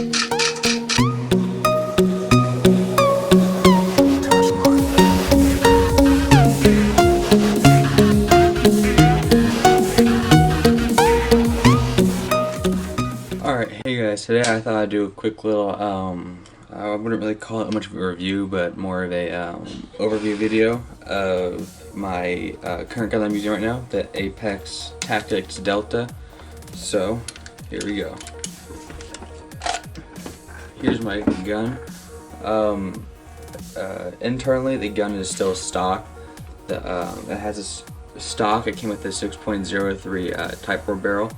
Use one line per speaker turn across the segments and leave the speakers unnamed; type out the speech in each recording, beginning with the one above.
Alright, hey guys, today I thought I'd do a quick little, I wouldn't really call it much of a review, but more of a overview video of my current gun I'm using right now, the Apex Tactics Delta. So, here we go. Here's my gun. Internally, the gun is still stock. It has this stock. It came with a 6.03 Type 4 barrel.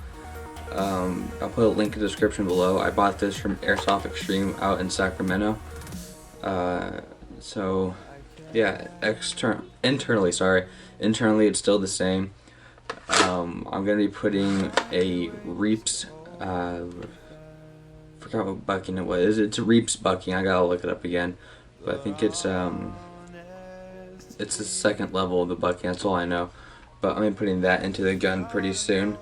I'll put a link in the description below. I bought this from Airsoft Extreme out in Sacramento. So yeah, internally it's still the same. I'm gonna be putting a Reaps, forgot what bucking it was. It's a Reaps bucking. I gotta look it up again, but I think it's the second level of the bucking. That's all I know. But I'm gonna be putting that into the gun pretty soon.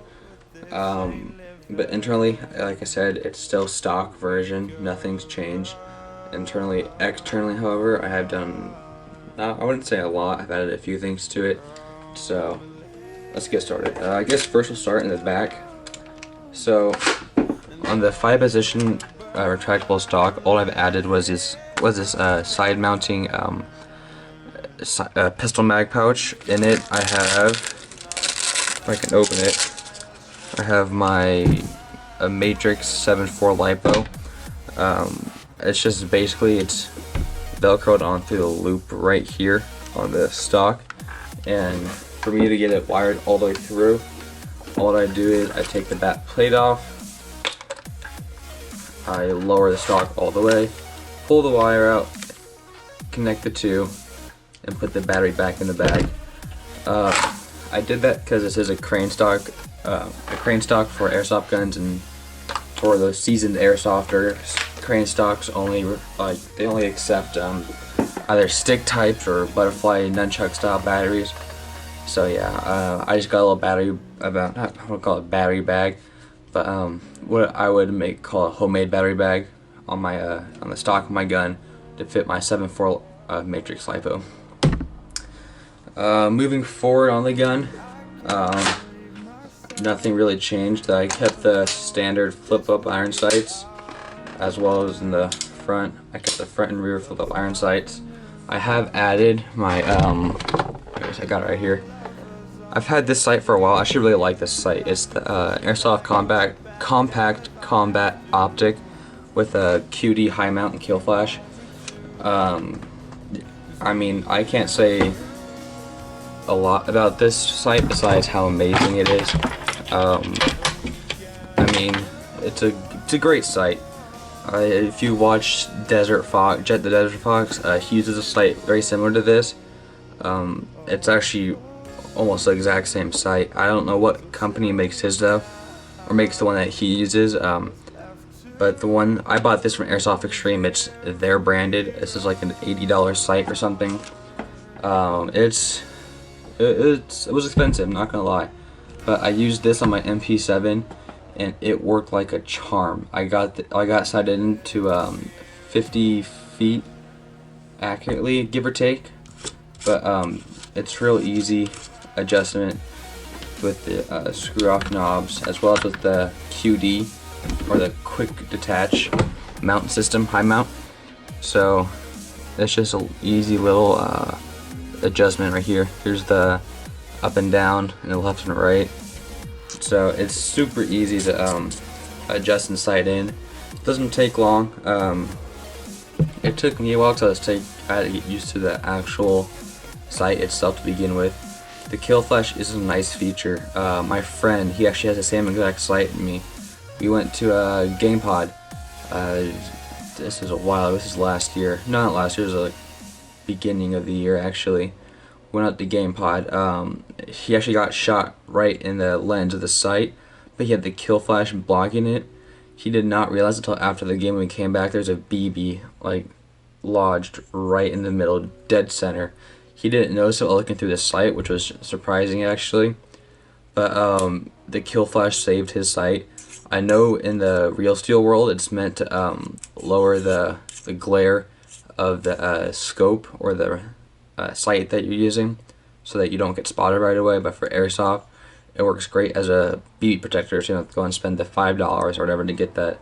But internally, like I said, it's still stock version. Nothing's changed internally. Externally, however, I have done, I wouldn't say a lot. I've added a few things to it. So let's get started. I guess first we'll start in the back. So on the 5-position retractable stock, all I've added was this side mounting pistol mag pouch. In it, I have, if I can open it, I have my Matrix 7.4 LiPo. It's just basically, it's velcroed on through the loop right here on the stock, and for me to get it wired all the way through, all I do is I take the back plate off, I lower the stock all the way, pull the wire out, connect the two, and put the battery back in the bag. I did that because this is a crane stock for airsoft guns, and for the seasoned airsofters, crane stocks only they only accept either stick types or butterfly nunchuck style batteries. So yeah, I just got a little battery, I don't call it battery bag, but what I would call a homemade battery bag on my on the stock of my gun to fit my 7.4 Matrix LiPo. Moving forward on the gun, nothing really changed. I kept the standard flip-up iron sights, as well as in the front. I kept the front and rear flip-up iron sights. I have added my, I got it right here. I've had this sight for a while. I actually really like this sight. It's the Airsoft Compact Combat Optic with a QD high mount and kill flash. I mean, I can't say a lot about this sight besides how amazing it is. I mean, it's a great sight. If you watch Desert Fox, Jet the Desert Fox, he uses a sight very similar to this. It's actually almost the exact same sight. I don't know what company makes his though, or makes the one that he uses. But the one I bought this from Airsoft Extreme, it's their branded. This is like an $80 sight or something. It was expensive, not gonna lie, but I used this on my MP7 and it worked like a charm. I got sighted into 50 feet accurately, give or take, but it's real easy adjustment with the screw off knobs, as well as with the QD, or the quick detach mount system, high mount. So it's just an easy little adjustment right here. Here's the up and down and the left and right. So it's super easy to adjust and sight in. It doesn't take long. It took me a while because I had to get used to the actual sight itself to begin with. The kill flash is a nice feature. My friend, he actually has the same exact sight as me. We went to a game pod. This is a while. This is last year. No, not last year. It was like beginning of the year actually. Went out to game pod. He actually got shot right in the lens of the sight, but he had the kill flash blocking it. He did not realize until after the game when we came back there's a BB like lodged right in the middle, dead center. He didn't notice it while looking through the sight, which was surprising actually. But the kill flash saved his sight. I know in the real steel world it's meant to lower the glare of the scope or the sight that you're using, so that you don't get spotted right away. But for airsoft, it works great as a BB protector, so you don't have to go and spend the $5 or whatever to get that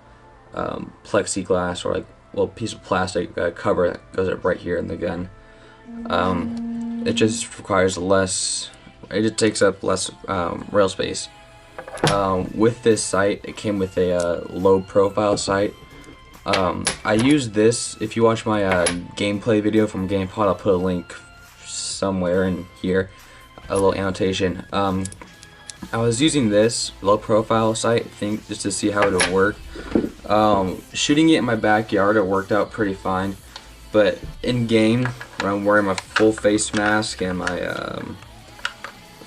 plexiglass or like little piece of plastic cover that goes up right here in the gun. It just requires less. It just takes up less rail space. With this sight, it came with a low profile sight. I used this. If you watch my gameplay video from GamePod, I'll put a link somewhere in here, a little annotation. I was using this low profile sight, just to see how it would work. Shooting it in my backyard, it worked out pretty fine, but in game, when I'm wearing my full face mask and my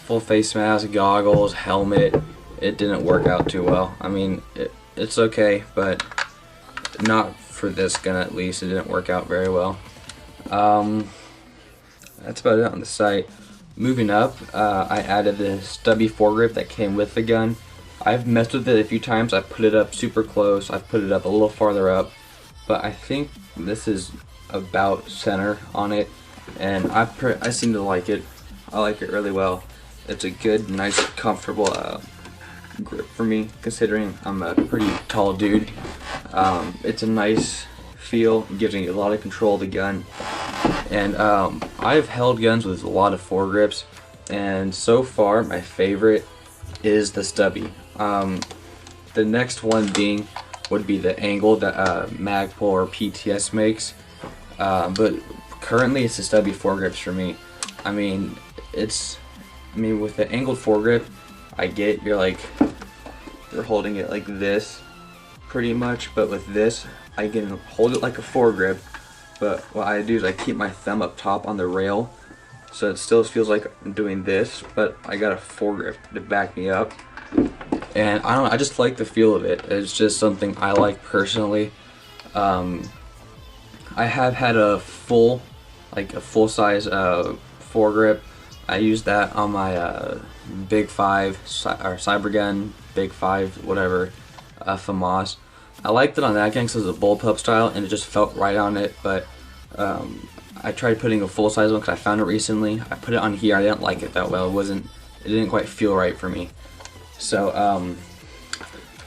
goggles, helmet, it didn't work out too well. I mean, it's okay, but not for this gun at least. It didn't work out very well. That's about it on the sight. Moving up, I added the stubby foregrip that came with the gun. I've messed with it a few times. I've put it up super close. I've put it up a little farther up, but I think this is about center on it, and I seem to like it. I like it really well. It's a good, nice, comfortable grip for me, considering I'm a pretty tall dude. It's a nice feel. It gives me a lot of control of the gun. And I've held guns with a lot of foregrips, and so far my favorite is the stubby. The next one would be the angle that Magpul or PTS makes, but currently it's the stubby foregrips for me. I mean, with the angled foregrip, you're holding it like this pretty much, but with this I can hold it like a foregrip, but what I do is I keep my thumb up top on the rail, so it still feels like I'm doing this, but I got a foregrip to back me up. And I don't know, I just like the feel of it. It's just something I like personally. I have had a full size foregrip. I used that on my Big 5 or Cybergun, Big 5, whatever, FAMAS. I liked it on that gun because it was a bullpup style and it just felt right on it, but I tried putting a full size one because I found it recently. I put it on here, I didn't like it that well. It didn't quite feel right for me. So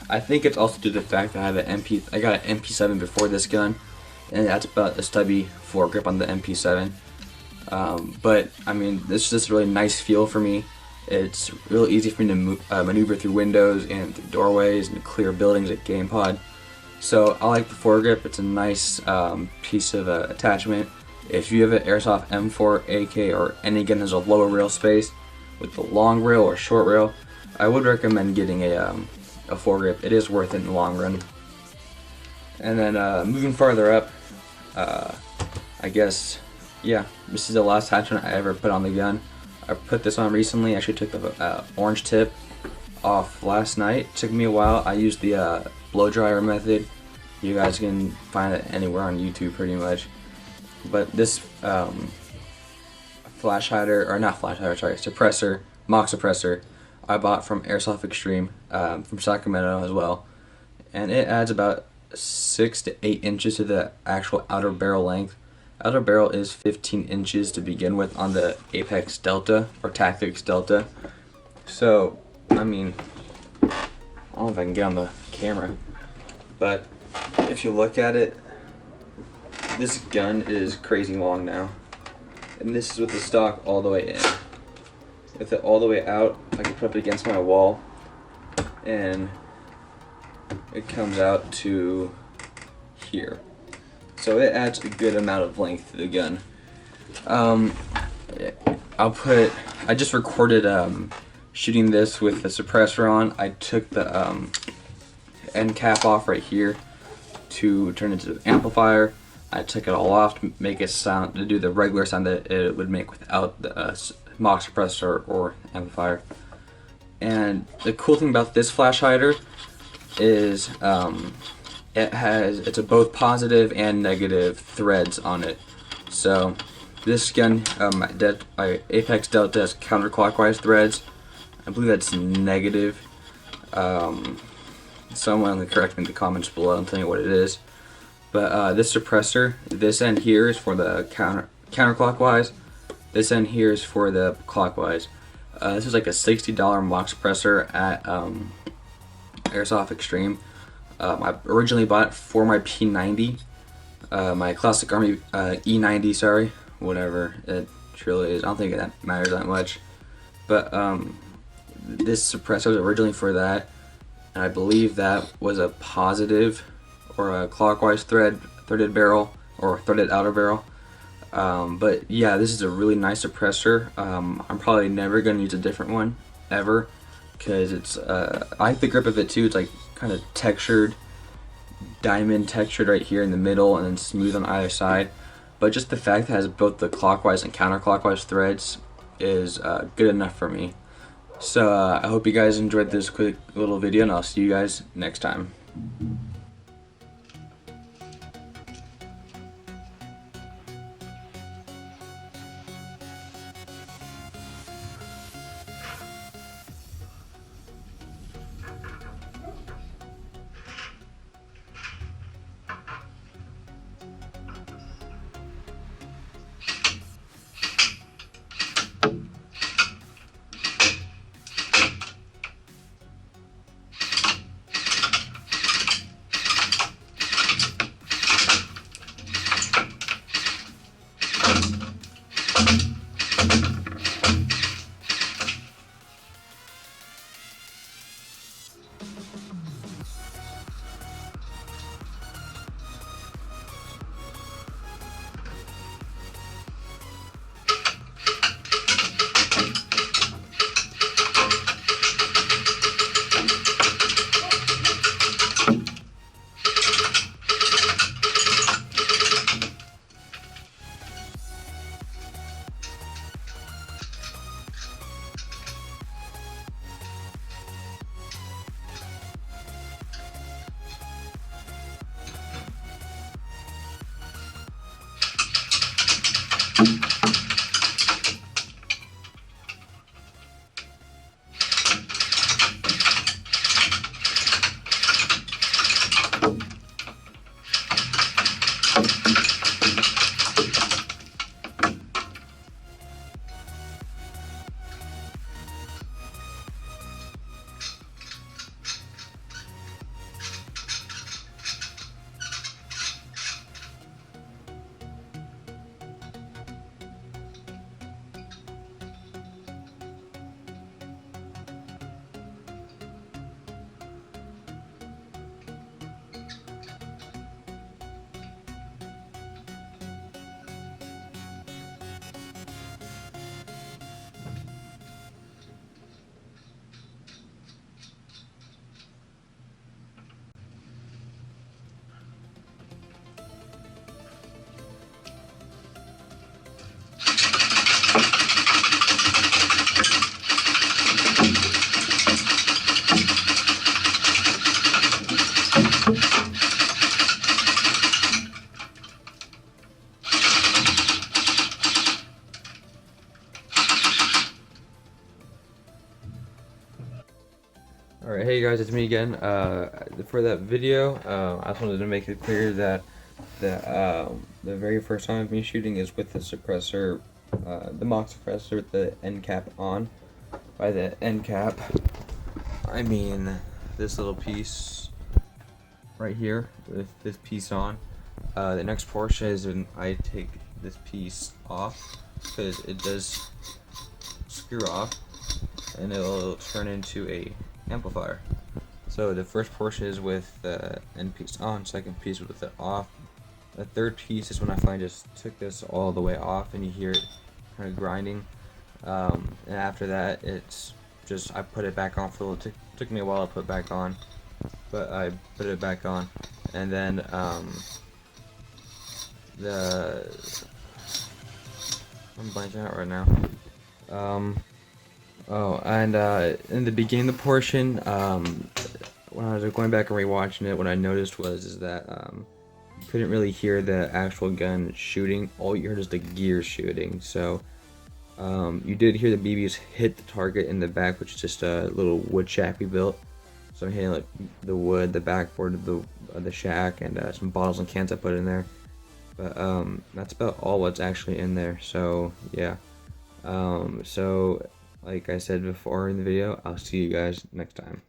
I think it's also due to the fact that I got an MP7 before this gun, and that's about a stubby foregrip on the MP7. But I mean, it's just a really nice feel for me. It's real easy for me to maneuver through windows and through doorways and clear buildings at GamePod. So I like the foregrip. It's a nice piece of attachment. If you have an Airsoft M4, AK, or any gun that has a lower rail space with the long rail or short rail, I would recommend getting a foregrip. It is worth it in the long run. And then moving farther up, I guess, yeah, this is the last attachment I ever put on the gun. I put this on recently. I actually took the orange tip off last night. It took me a while. I used the blow dryer method. You guys can find it anywhere on YouTube pretty much. But this suppressor, mock suppressor, I bought from Airsoft Extreme from Sacramento as well. And it adds about 6 to 8 inches to the actual outer barrel length. Outer barrel is 15 inches to begin with on the Apex Delta or Tactics Delta. So, I mean, I don't know if I can get on the camera, but if you look at it, this gun is crazy long now. And this is with the stock all the way in. With it all the way out, I can put it against my wall, and it comes out to here. So it adds a good amount of length to the gun. I just recorded shooting this with the suppressor on. I took the end cap off right here to turn it into an amplifier. I took it all off to make it sound, to do the regular sound that it would make without the mock suppressor or amplifier. And the cool thing about this flash hider is it's a both positive and negative threads on it. So this gun, my Apex Delta has counterclockwise threads. I believe that's negative. Someone correct me in the comments below and tell me what it is. But this suppressor, this end here is for the counterclockwise. This end here is for the clockwise. This is like a $60 mock suppressor at Airsoft Extreme. I originally bought it for my P90, my Classic Army E90, sorry, whatever it truly is. I don't think that matters that much. But this suppressor was originally for that, and I believe that was a positive or a clockwise threaded barrel or threaded outer barrel. But yeah, this is a really nice suppressor. I'm probably never going to use a different one ever, because it's I like the grip of it too. It's like kind of textured, diamond textured right here in the middle, and then smooth on either side. But just the fact that it has both the clockwise and counterclockwise threads is good enough for me. So I hope you guys enjoyed this quick little video, and I'll see you guys next time. Alright, hey guys, it's me again. For that video, I just wanted to make it clear that the very first time of me shooting is with the suppressor, the mock suppressor with the end cap on. By the end cap, I mean this little piece right here with this piece on. The next portion is when I take this piece off, because it does screw off and it'll turn into a amplifier. So the first portion is with the end piece on, second piece with it off. The third piece is when I finally just took this all the way off and you hear it kind of grinding. And after that, it's just I put it back on for a little. Took me a while to put it back on, but I put it back on, and then I'm blanking out right now. Oh, and in the beginning of the portion, when I was going back and rewatching it, what I noticed was that you couldn't really hear the actual gun shooting. All you heard is the gear shooting. So you did hear the BBs hit the target in the back, which is just a little wood shack we built. some hay, like the wood, the backboard of the shack, and some bottles and cans I put in there. But that's about all what's actually in there. So yeah. So like I said before in the video, I'll see you guys next time.